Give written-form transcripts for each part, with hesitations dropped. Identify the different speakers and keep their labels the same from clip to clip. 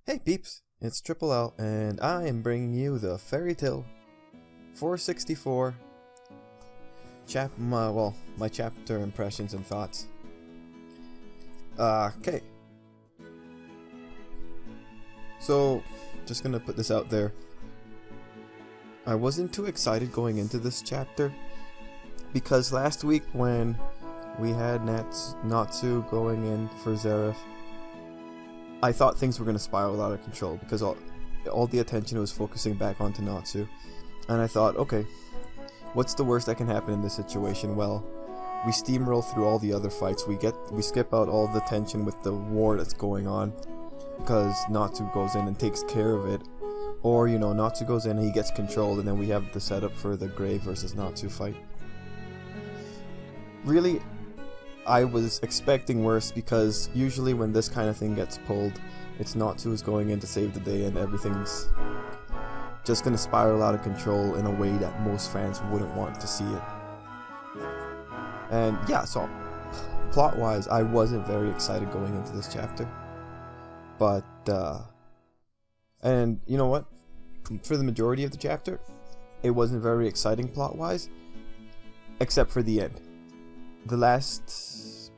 Speaker 1: Hey peeps, it's Tripl-L and I am bringing you the Fairy Tale 464 my chapter impressions and thoughts. Okay. So, just gonna put this out there. I wasn't too excited going into this chapter because last week when we had Natsu going in for Zeref, I thought things were going to spiral out of control because all the attention was focusing back onto Natsu. And I thought, okay, what's the worst that can happen in this situation? Well, we steamroll through all the other fights. We skip out all the tension with the war that's going on because Natsu goes in and takes care of it. Or, Natsu goes in and he gets controlled, and then we have the setup for the Grey versus Natsu fight. Really, I was expecting worse because usually when this kind of thing gets pulled, it's Natsu who's going in to save the day and everything's just going to spiral out of control in a way that most fans wouldn't want to see it. And yeah, so plot-wise, I wasn't very excited going into this chapter. But, and you know what? For the majority of the chapter, it wasn't very exciting plot-wise, except for the end. The last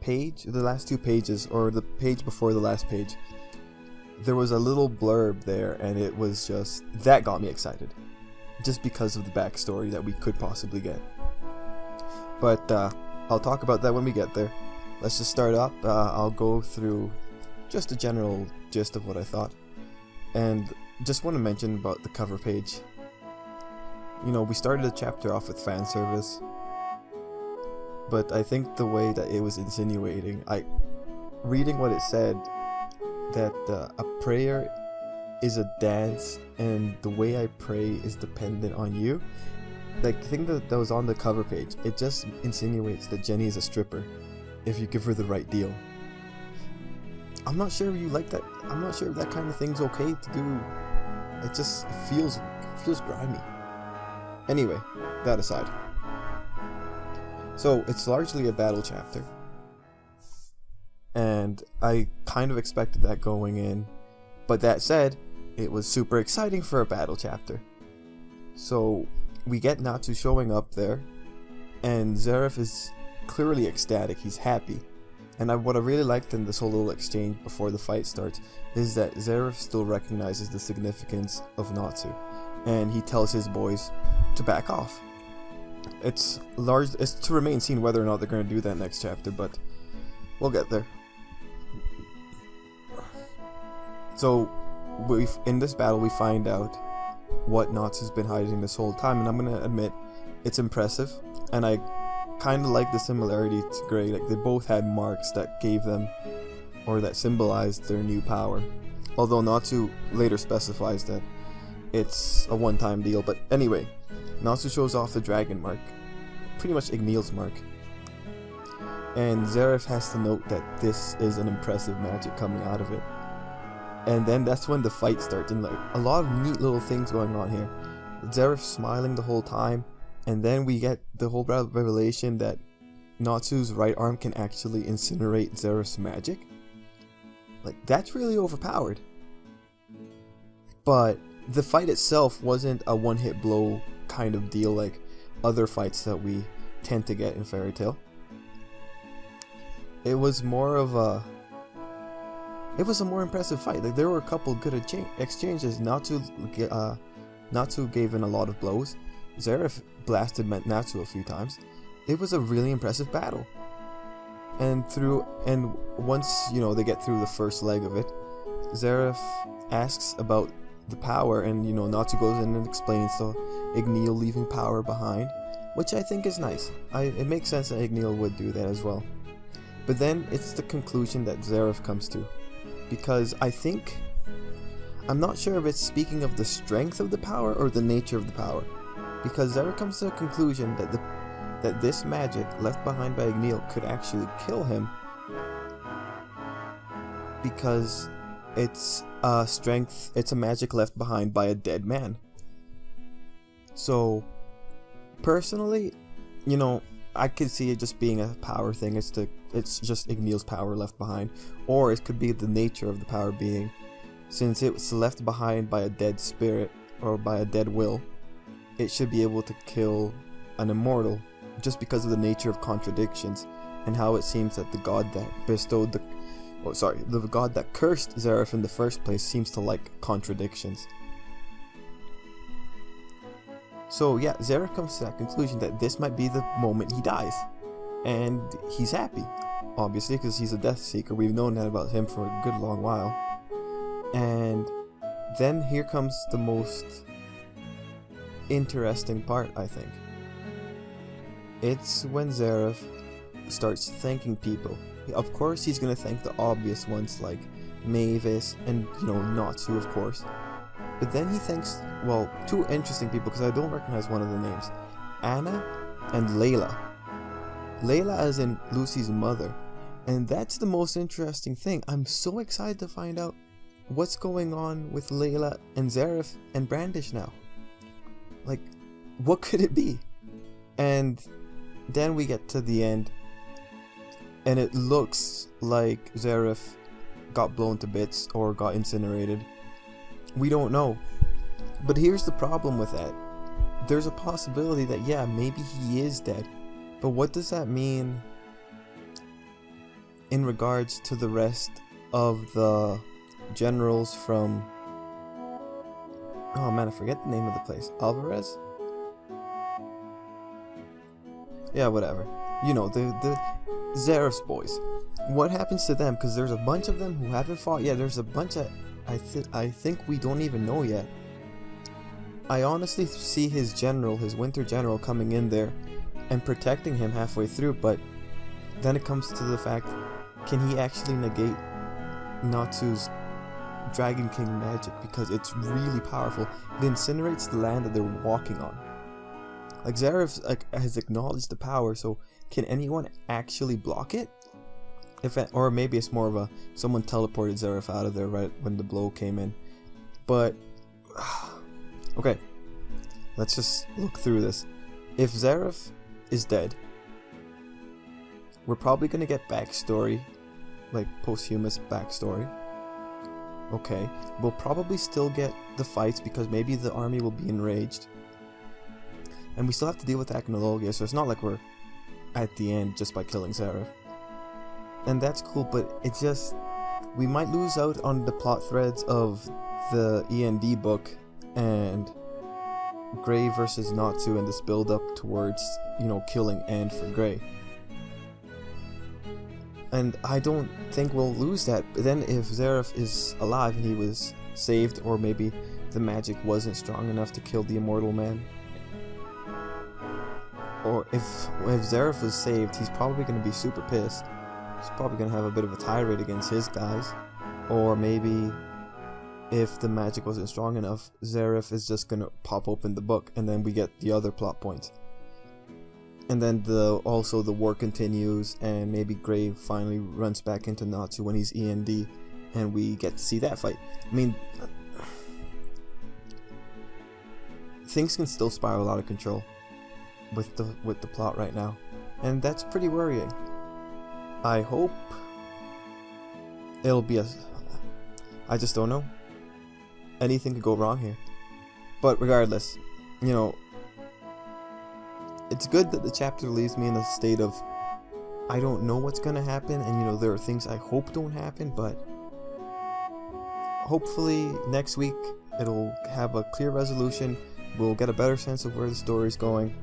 Speaker 1: two pages, or the page before the last page, there was a little blurb there, and it was just, that got me excited. Just because of the backstory that we could possibly get. But, I'll talk about that when we get there. Let's just start up. I'll go through just a general gist of what I thought. And just want to mention about the cover page. We started the chapter off with fan service. But I think the way that it was insinuating, reading what it said, that a prayer is a dance and the way I pray is dependent on you. Like, the thing that was on the cover page, it just insinuates that Jenny is a stripper if you give her the right deal. I'm not sure you like that. I'm not sure if that kind of thing's okay to do. It just feels grimy. Anyway, that aside. So, it's largely a battle chapter. And I kind of expected that going in. But that said, it was super exciting for a battle chapter. So, we get Natsu showing up there. And Zeref is clearly ecstatic. He's happy. And what I really liked in this whole little exchange before the fight starts is that Zeref still recognizes the significance of Natsu. And he tells his boys to back off. It's to remain seen whether or not they're going to do that next chapter, but we'll get there. So, in this battle we find out what Natsu's been hiding this whole time, and I'm going to admit, it's impressive, and I kind of like the similarity to Grey. Like, they both had marks that gave them, or that symbolized their new power. Although Natsu later specifies that it's a one-time deal, but anyway. Natsu shows off the dragon mark, pretty much Igneal's mark. And Zeref has to note that this is an impressive magic coming out of it. And then that's when the fight starts, and like a lot of neat little things going on here. Zeref smiling the whole time, and then we get the whole revelation that Natsu's right arm can actually incinerate Zeref's magic. Like, that's really overpowered. But the fight itself wasn't a one-hit blow kind of deal like other fights that we tend to get in Fairy Tail. It was more impressive fight. Like, there were a couple good exchanges. Natsu gave in a lot of blows. Zeref blasted Natsu a few times. It was a really impressive battle. And once they get through the first leg of it, Zeref asks about the power, and Natsu goes in and explains to Igneal leaving power behind, which I think is nice. It makes sense that Igneal would do that as well. But then it's the conclusion that Zeref comes to, because I'm not sure if it's speaking of the strength of the power or the nature of the power, because Zeref comes to the conclusion that this magic left behind by Igneal could actually kill him, because it's a magic left behind by a dead man. So, personally, I could see it just being a power thing. It's just Igneal's power left behind, or it could be the nature of the power being since it was left behind by a dead spirit or by a dead will, it should be able to kill an immortal, just because of the nature of contradictions and how it seems that the god that bestowed the god that cursed Zeref in the first place seems to like contradictions. So yeah, Zeref comes to that conclusion that this might be the moment he dies, and he's happy, obviously, because he's a Death Seeker. We've known that about him for a good long while. And then here comes the most interesting part, I think. It's when Zeref starts thanking people. Of course, he's going to thank the obvious ones like Mavis and, Natsu, of course. But then he thanks, well, two interesting people, because I don't recognize one of the names. Anna and Layla. Layla as in Lucy's mother. And that's the most interesting thing. I'm so excited to find out what's going on with Layla and Zeref and Brandish now. Like, what could it be? And then we get to the end, and it looks like Zeref got blown to bits or got incinerated. We don't know. But here's the problem with that. There's a possibility that, yeah, maybe he is dead. But what does that mean in regards to the rest of the generals from... Oh man, I forget the name of the place. Alvarez? Yeah, whatever. The Zeref's boys. What happens to them? Because there's a bunch of them who haven't fought yet. There's a bunch that I think we don't even know yet. I honestly see his winter general coming in there and protecting him halfway through, but then it comes to the fact, can he actually negate Natsu's Dragon King magic? Because it's really powerful. It incinerates the land that they're walking on. Like, Zeref has acknowledged the power, so can anyone actually block it? Or maybe it's more of someone teleported Zeref out of there right when the blow came in. But okay, let's just look through this. If Zeref is dead, we're probably gonna get backstory, like posthumous backstory. Okay, we'll probably still get the fights because maybe the army will be enraged, and we still have to deal with Acnologia, so it's not like we're at the end just by killing Zeref. And that's cool, but it's just, we might lose out on the plot threads of the END book and Grey versus Natsu and this build up towards, killing End for Grey. And I don't think we'll lose that. But then if Zeref is alive and he was saved, or maybe the magic wasn't strong enough to kill the immortal man, or if Zeref was saved, he's probably going to be super pissed. He's probably going to have a bit of a tirade against his guys. Or maybe if the magic wasn't strong enough, Zeref is just going to pop open the book, and then we get the other plot points. And then also the war continues, and maybe Grey finally runs back into Natsu when he's END, and we get to see that fight. I mean, things can still spiral out of control with the plot right now, and that's pretty worrying. I hope it'll be I just don't know. Anything could go wrong here. But regardless, it's good that the chapter leaves me in a state of, I don't know what's gonna happen, and there are things I hope don't happen, but hopefully next week it'll have a clear resolution. We'll get a better sense of where the story's going,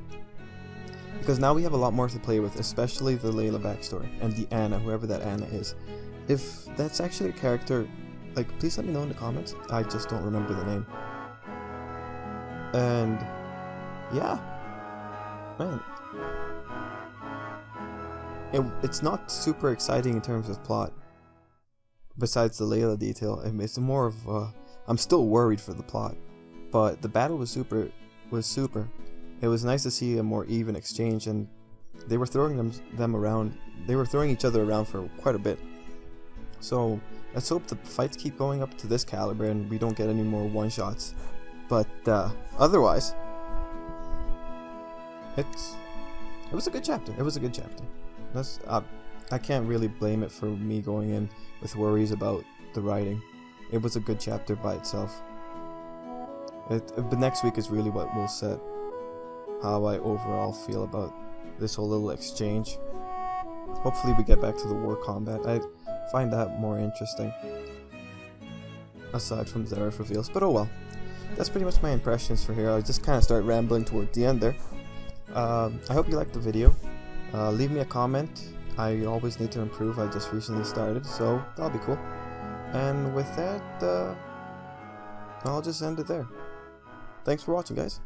Speaker 1: because now we have a lot more to play with, especially the Layla backstory and the Anna, whoever that Anna is. If that's actually a character, please let me know in the comments. I just don't remember the name. And yeah, man, it's not super exciting in terms of plot, besides the Layla detail. It's more of I'm still worried for the plot, but the battle was super. It was nice to see a more even exchange, and they were throwing them around. They were throwing each other around for quite a bit. So let's hope the fights keep going up to this caliber and we don't get any more one-shots. But otherwise, it was a good chapter. I can't really blame it for me going in with worries about the writing. it was a good chapter by itself. But next week is really what will set how I overall feel about this whole little exchange. Hopefully we get back to the war combat. I find that more interesting, aside from Zeref reveals, but oh well. That's pretty much my impressions for here. I just kind of started rambling toward the end there. I hope you liked the video. Leave me a comment. I always need to improve. I just recently started, so that'll be cool. And with that, I'll just end it there. Thanks for watching, guys.